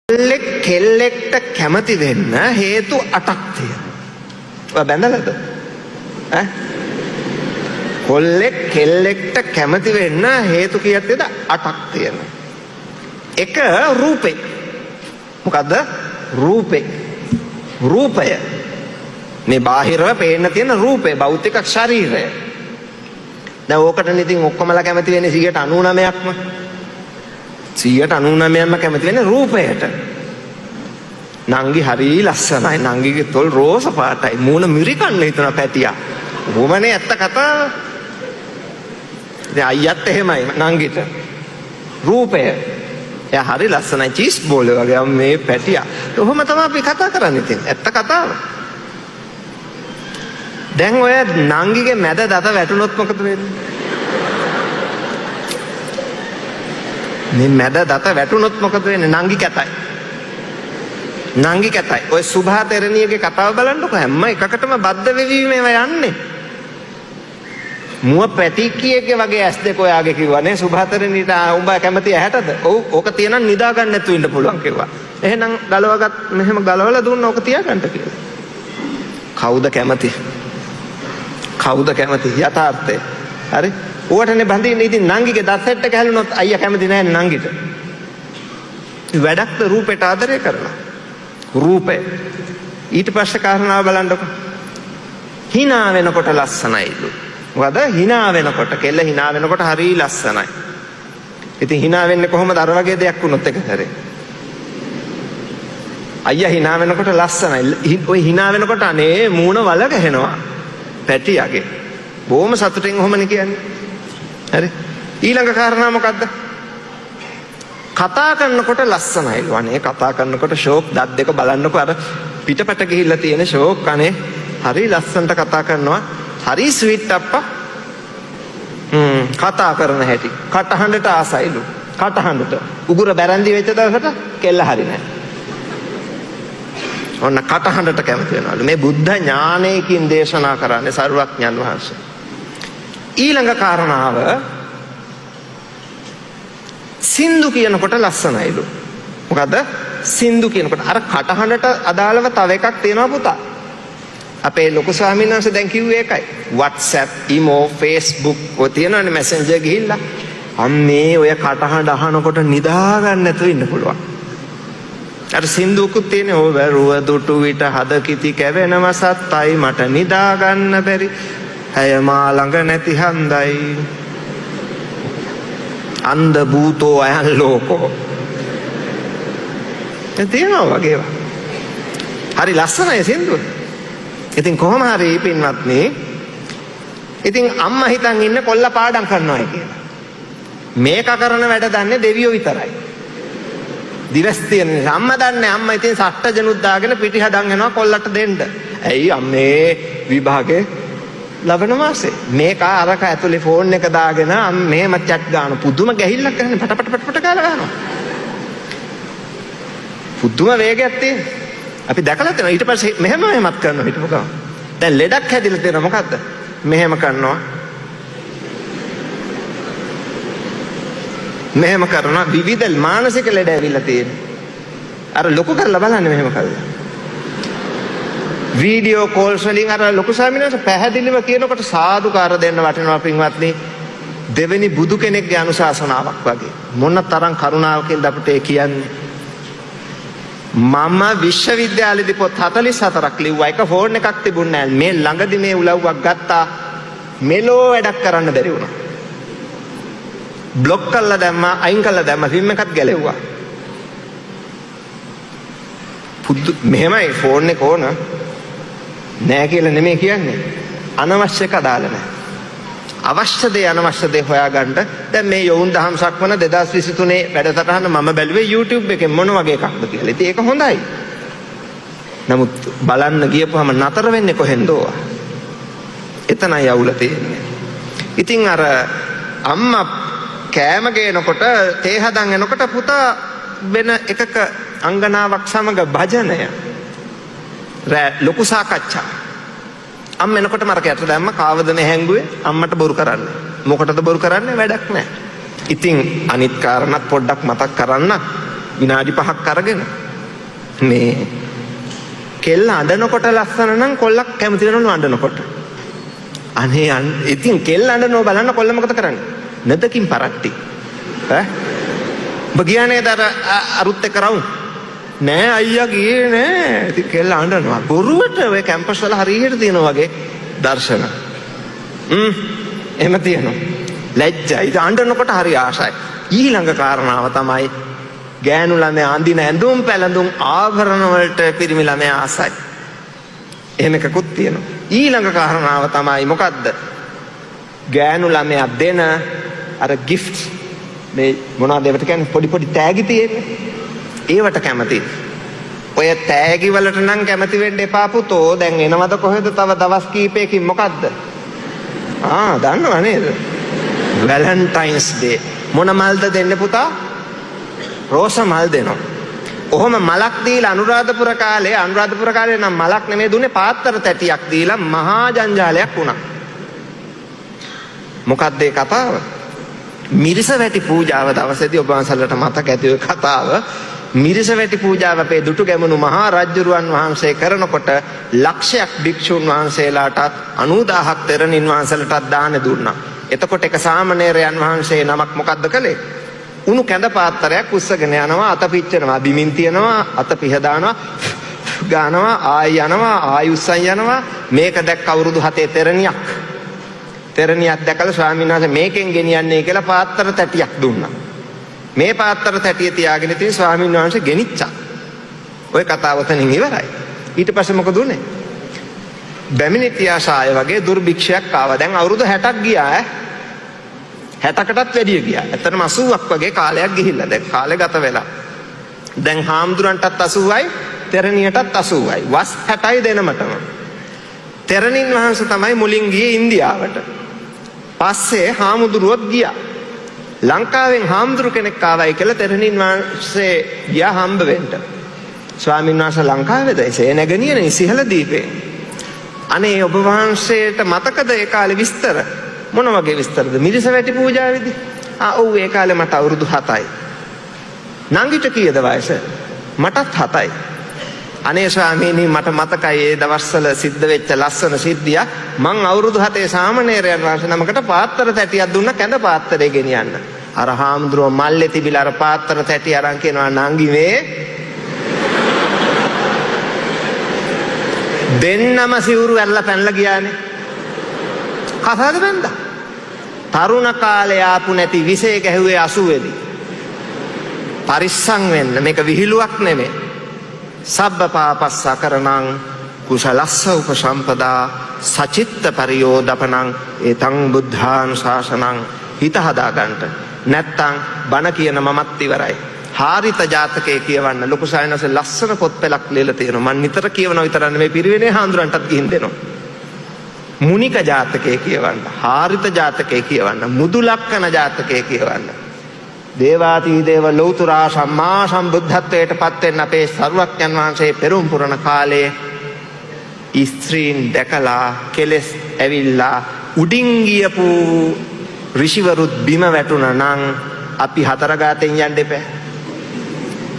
කෙල්ලෙක්ට කැමති වෙන්න හේතු 8ක් තියෙනවා. ඔය බැඳලාද? කොල්ලෙක් කෙල්ලෙක්ට කැමති වෙන්න හේතු කීයක්ද? 8ක් තියෙනවා. එක රූපේ. මොකද්ද? රූපේ. රූපය. මේ බාහිරව පේන්න තියෙන රූපේ භෞතික ශරීරය. දැන් ඕකටනේ ඉතින් ඔක්කොමලා කැමති වෙන්නේ 99%ක්ම. 99%ක්ම කැමති වෙන්නේ රූපයට. නංගි හරි ලස්සනයි. නංගිගේ තොල් රෝස පාටයි. මූණ මිරිකන්න හිතන පැටියා. කොහොමනේ ඇත්ත කතාව. දැන් අයියත් එහෙමයි නංගිට. රූපය. එයා හරි ලස්සනයි චීස් බෝල් වගේ මේ පැටියා. කොහොම තමයි අපි කතා කරන්නේ ඉතින්. ඇත්ත කතාව. දැන් ඔය නංගිගේ මැද දත වැටුනොත් මොකද වෙන්නේ? මේ මැද දත වැටුනොත් මොකද වෙන්නේ? නංගි කැතයි. නංගි කැතයි. ඔය සුභා තෙරණියගේ කතාව බලන්නකො හැම එකකටම බද්ධ වෙවි මේවා යන්නේ. මුව පැටිකියගේ වගේ ඇස් දෙක ඔයාගේ කිව්වනේ සුභා තෙරණියට උඹ කැමති ඇහැටද? ඔව් ඕක තියනම් නිදා ගන්න නැතුව ඉන්න පුළුවන් කිව්වා. එහෙනම් ගලවගත් මෙහෙම ගලවලා දුන්න ඕක තියාගන්න කියලා. කවුද කැමති? කවුද කැමති යථාර්ථය? හරි? ඕවටනේ බඳින්න ඉතින් නංගිගේ දත් සෙට් එක හැලුනොත් අයියා කැමති නැහැ නංගිට. වැඩක්ද රූපයට ආදරය කරනවා. රූපය. ඊට පස්සේ කාරණාව බලන්නකො. hina වෙනකොට ලස්සනයිලු. මොකද hina වෙනකොට කෙල්ල hina වෙනකොට හරිය ලස්සනයි. ඉතින් hina වෙන්නේ කොහොමද අර වගේ දෙයක් වුණොත් එක හැරේ. අයියා hina වෙනකොට ලස්සනයි. ඔය hina වෙනකොට අනේ මූණ වල ගහනවා. පැටියාගේ. බොහොම සතුටින් ඔහොමනේ කියන්නේ. හරි? ඊළඟ කාරණා මොකද්ද? කතා කරනකොට ලස්සනයිලු. අනේ කතා කරනකොට ෂෝක් දත් දෙක බලන්නකො අර පිටපට ගිහිල්ලා තියෙන ෂෝක් අනේ හරි ලස්සනට කතා කරනවා. හරි ස්වීට් අප්පා. කතා කරන හැටි. කටහඬට ආසයිලු. කටහඬට. උගුර බැරන්දි වෙච්ච දවසට කෙල්ල හරි නැහැ. ඔන්න කටහඬට කැමති වෙනවලු. මේ බුද්ධ ඥානයකින් දේශනා කරන්නේ සරුවඥන් වහන්සේ. ඊළඟ කාරණාව සින්දු කියනකොට ලස්සනයිලු. මොකද සින්දු කියනකොට අර කටහඬට අදාළව තව එකක් තියෙනවා පුතා. අපේ ලොකු ස්වාමීන් වහන්සේ දැන් කිව්වේ ඒකයි. WhatsApp, imo, Facebook ඔය තියෙනවනේ Messenger ගිහිල්ලා. අම්මේ ඔය කටහඬ අහනකොට නිදා ගන්න නැතුව ඉන්න පුළුවන්. අර සින්දුකුත් තියෙන ඕ වැරුව දුටු විට හද කිති කැවෙනව සත්තයි මට නිදා ගන්න බැරි. ඇය මා ළඟ නැති හන්දයි. අන්ධ භූතෝ අයන් ලෝකෝ. තියෙනවා වගේ. හරි ලස්සනයි සින්දුව. ඉතින් කොහොම හරි පින්වත්නි ඉතින් අම්මා හිතන් ඉන්න කොල්ල පාඩම් කරනවා කියලා. මේක කරන වැඩ දන්නේ දෙවියෝ විතරයි. දිවස් තියෙන නිසා අම්මා දන්නේ. අම්මා ඉතින් සට්ටජනුත් දාගෙන පිටි හදන් යනවා කොල්ලට දෙන්න. ඇයි අම්මේ විභාගේ ලබන මාසේ මේක අරක ඇතුලේ ෆෝන් එක දාගෙන මෙහෙම චැට් ගන්න පුදුම ගැහිල්ලක් ගන්න පට ගාලා ගන්නවා. පුදුම වේගයක් තියෙන. අපි දැකලා තියෙනවා. ඊට පස්සේ මෙහෙමත් කරනවා හිටපු ගමන්. දැන් ලෙඩක් හැදිලා තියෙනවා මොකද්ද? මෙහෙම කරනවා. මෙහෙම කරනවා විවිධ මානසික ලෙඩ ඇවිල්ලා තියෙනවා. අර ලොකු කරලා බලන්න මෙහෙම කරලා. වීඩියෝ කෝල්ස් වලින් අර ලොකු ස්වාමීන් වහන්සේ පැහැදිලිව කියනකොට සාදුකාර දෙන්න වටිනවා පින්වත්නි. දෙවෙනි බුදු කෙනෙක්ගේ අනුශාසනාවක් වගේ. මොන තරම් කරුණාවකින්ද අපිට ඒ කියන්නේ. මම විශ්වවිද්‍යාලෙදී පොත් 44ක් ලිව්වා. එක ෆෝන් එකක් තිබුණේ නැහැ. මේ ළඟදි මේ උලව්වක් ගත්තා. මෙලෝ වැඩක් කරන්න බැරි වුණා. බ්ලොක් කරලා දැම්මා, අයින් කරලා දැම්මා, සිම් එකත් ගැලෙව්වා. මෙහෙමයි ෆෝන් එක ඕන නෑ කියලා නෙමෙයි කියන්නේ. අනවශ්‍ය එක දාල නෑ. අවශ්‍ය දේ අනවශ්‍ය දේ හොයාගන්න. දැන් මේ යොවුන් දහම් සක්වන 2023 වැඩසටහන මම බැලුවේ YouTube එකෙන් මොන වගේ එකක්ද කියලා. ඉතින් ඒක හොඳයි. නමුත් බලන්න ගියපුවම නතර වෙන්නේ කොහෙන්ද? එතනයි අවුල තියෙන්නේ. ඉතින් අර අම්මා කෑම ගේනකොට තේ හදන් එනකොට පුතා වෙන එකක අංගනාවක් සමග භජනය ලොකු සාකච්ඡා. අම්ම එනකොට මරකයට දැම්ම කාවද මේ හැංගුවේ අම්මට බොරු කරන්නේ. මොකටද බොරු කරන්නේ? වැඩක් නැහැ. ඉතින් අනිත් කාරණාත් පොඩ්ඩක් මතක් කරන්න. විනාඩි 5ක් අරගෙන මේ කෙල්ල අඬනකොට ලස්සන නම් කොල්ලක් කැමති වෙනවලු අඬනකොට. අනේ ඉතින් කෙල්ල අඬනව බලන්න කොල්ල මොකද කරන්නේ? නැදකින් පරට්ටි. ඔබ ගියානේ දර අරුත් එක්ක රවුම්. නෑ අයියා ගියේ නෑ. ඉතින් කෙල්ල අඬනවා. බොරුවට ඔය කැම්පස් වල හරියට තියෙනවා වගේ දර්ශන. එහෙම තියෙනවා. ලැජ්ජයි. ඉතින් අඬනකොට හරි ආසයි. ඊළඟ කාරණාව තමයි ගෑනු ළමයා අඳින ඇඳුම් පැළඳුම් ආභරණ වලට පිරිමි ළමයා ආසයි. එහෙම එකකුත් තියෙනවා. ඊළඟ කාරණාව තමයි මොකද්ද? ගෑනු ළමයා දෙන අර ගිෆ්ට්ස් මේ මොනවද ඒවට කියන්නේ පොඩි පොඩි තෑගි තියෙන්නේ. ඒවට කැමති. ඔය තෑගි වලට නම් කැමති වෙන්න එපා පුතෝ. දැන් එනවද කොහෙද තව දවස් කීපයකින් මොකද්ද? දන්නව නේද? Valentine's day. මොන මල්ද දෙන්නේ පුතා? රෝස මල් දෙනවා. ඔහොම මලක් දීලා අනුරාධපුර කාලේ නම් මලක් නෙමෙයි දුන්නේ පාත්තර තැටියක් දීලා මහා ජංජාලයක් වුණා. මොකක්ද ඒ කතාව? මිරිස වැටි පූජාව දවසේදී ඔබ වහන්සේලාට මතක ඇති ඔය කතාව. මිරිස වැටි පූජාව අපේ දුටුගැමුණු මහා රජුරුවන් වහන්සේ කරනකොට ලක්ෂයක් භික්ෂුන් වහන්සේලාටත් 90000ක් තෙරණින් වහන්සේලාටත් දාන දුන්නා. එතකොට එක සාමණේරයන් වහන්සේ නමක් මොකද්ද කළේ? උණු කැඳ පාත්‍රයක් උස්සගෙන යනවා, අත පිච්චෙනවා, බිමින් තියනවා, අත පිහ දානවා, ගානවා, ආයි යනවා, ආයි උස්සන් යනවා. මේක දැක්ක අවුරුදු 7 තෙරණියක් දැකලා ස්වාමීන් වහන්සේ මේකෙන් ගෙනියන්නේ කියලා පාත්‍ර තැටියක් දුන්නා. මේ පාත්‍ර තැටිය තියාගෙන ඉතින් ස්වාමීන් වහන්සේ ගෙනිච්චා. ওই කතාව තනින් ඉවරයි. ඊට පස්සේ මොකද උනේ? බැමිණිටියාසාය වගේ දුර්භික්ෂයක් ආවා. දැන් අවුරුදු 60ක් ගියා 60කටත් වැඩිය ගියා. ඇත්තටම 80ක් වගේ කාලයක් ගිහිල්ලා. දැන් කාලේ ගත වෙලා. දැන් හාමුදුරන්ටත් 80යි, තෙරණියටත් 80යි. වස් 60යි දෙනමටම. තෙරණින් වහන්සේ තමයි මුලින් ගියේ ඉන්දියාවට. පස්සේ හාමුදුරුවොත් ගියා. ලංකාවෙන් හාමුදුරු කෙනෙක් ආවයි කියලා තෙරණින් වහන්සේ ගියා හම්බ වෙන්න. ස්වාමීන් වහන්සේ ලංකාවේද? ඒ නැගණියනේ සිහල දීපේ. අනේ ඔබ වහන්සේට මතකද ඒ කාලේ විස්තර? මොන වගේ විස්තරද? මිරිස වැටි පූජාවේදී? ඔව් ඒ කාලේ මට අවුරුදු 7යි. නංගිට කීයද වයස? මටත් 7යි. අනේ ස්වාමීනි මට මතකයි ඒ දවස්වල සිද්ධ වෙච්ච ලස්සන සිද්ධිය. මං අවුරුදු 7 සාමණේරයන් වහන්සේ නමකට පාත්‍ර තැටියක් දුන්න කැඳ පාත්‍රය ගෙනියන්න. අර හාමුදුරුවෝ මල්ලේ තිබිලා අර පාත්‍ර තැටිය අරන් කියනවා නංගි මේ දෙන්නම සිවුරු ඇරලා පැනලා ගියානේ. කසාද බැන්දා. තරුණ කාලේ ආපු නැති විශේෂ ගැහුවේ 80 දී. පරිස්සම් වෙන්න මේක විහිළුවක් නෙමෙයි. සබ්බ පාපස්සකරණං කුසලස්ස උපසම්පදා සචිත්ත පරියෝදපනං ඒතං බුද්ධානුශාසනං හිත හදා ගන්නට. නැත්තම් බණ කියන මමත් ඉවරයි. හාරිත ජාතකයේ කියවන්න ලොකු සායනසේ ලස්සන පොත් පෙළක් ලියලා තියෙනවා. මම නිතර කියවනවා විතර නෙමෙයි පිරිවෙනේ හාමුදුරන්ටත් ගිහින් දෙනවා. මුනික ජාතකයේ කියවන්න, හාරිත ජාතකයේ කියවන්න, මුදුලක්කන ජාතකයේ කියවන්න. දේවාදී දේව ලෞතුරා සම්මා සම්බුද්ධත්වයට පත් වෙන්න අපේ සරුවක්ඥන් වහන්සේ පෙරම් පුරන කාලේ ස්ත්‍රීන් දැකලා කෙලස් ඇවිල්ලා උඩින් ගියපු ඍෂිවරුත් බිම වැටුණා නම් අපි හතර ගාතෙන් යන්න එපා.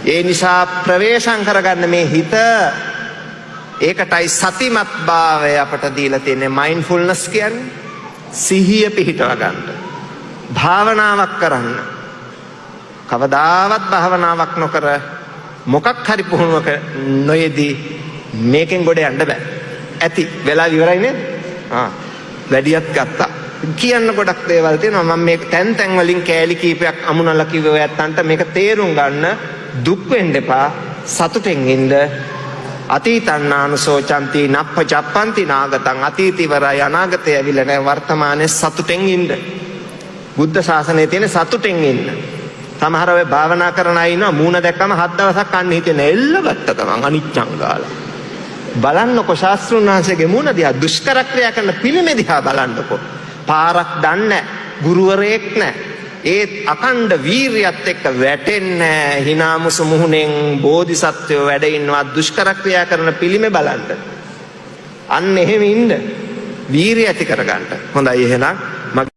ඒ නිසා ප්‍රවේශම් කරගන්න මේ හිත ඒකටයි සතිමත් භාවය අපට දීලා තියෙන්නේ. මයින්ඩ්ෆුල්නස් කියන්නේ සිහිය පිහිටව ගන්න. භාවනාවක් කරන්න. කවදාවත් භාවනාවක් නොකර මොකක් හරි පුහුණුවක නොයේදී මේකෙන් ගොඩ යන්න බෑ. ඇති වෙලා ඉවරයි නේද? වැඩියක් ගත්තා. කියන්න ගොඩක් දේවල් තියෙනවා. මම මේක තැන් තැන් වලින් කෑලි කීපයක් අමුණලා කිව්ව ඔයත්තන්ට මේක තේරුම් ගන්න. දුක් වෙන්න එපා. සතුටෙන් ඉන්න. අතීතන්නානුසෝචන්ති නප්පජප්පන්ති නාගතං. අතීත ඉවරයි, අනාගතය ඇවිල්ලා නැහැ. වර්තමානයේ සතුටෙන් ඉන්න. බුද්ධ ශාසනයේ තියෙන සතුටෙන් ඉන්න. සමහර අය භාවනා කරන අය ඉන්නවා මූණ දැක්කම 7 දවසක් කන්න හිතෙන එල්ලගත්ත ගමන් අනිච්චං ගාලා. බලන්නකො ශාස්ත්‍රුන් වහන්සේගේ මූණ දිහා, දුෂ්කර ක්‍රියා කරන පිළිමේ දිහා බලන්නකො. පාරක් දන්නේ ගුරුවරයෙක් නැහැ. ඒත් අකණ්ඩ වීරියත් එක්ක වැටෙන්නේ හිනාමුසු මුහුණෙන් බෝධිසත්වයෝ වැඩ ඉන්නවා. දුෂ්කර ක්‍රියා කරන පිළිමේ බලන්න. අන්න එහෙම ඉන්න. වීරිය ඇති කරගන්න. හොඳයි එහෙනම්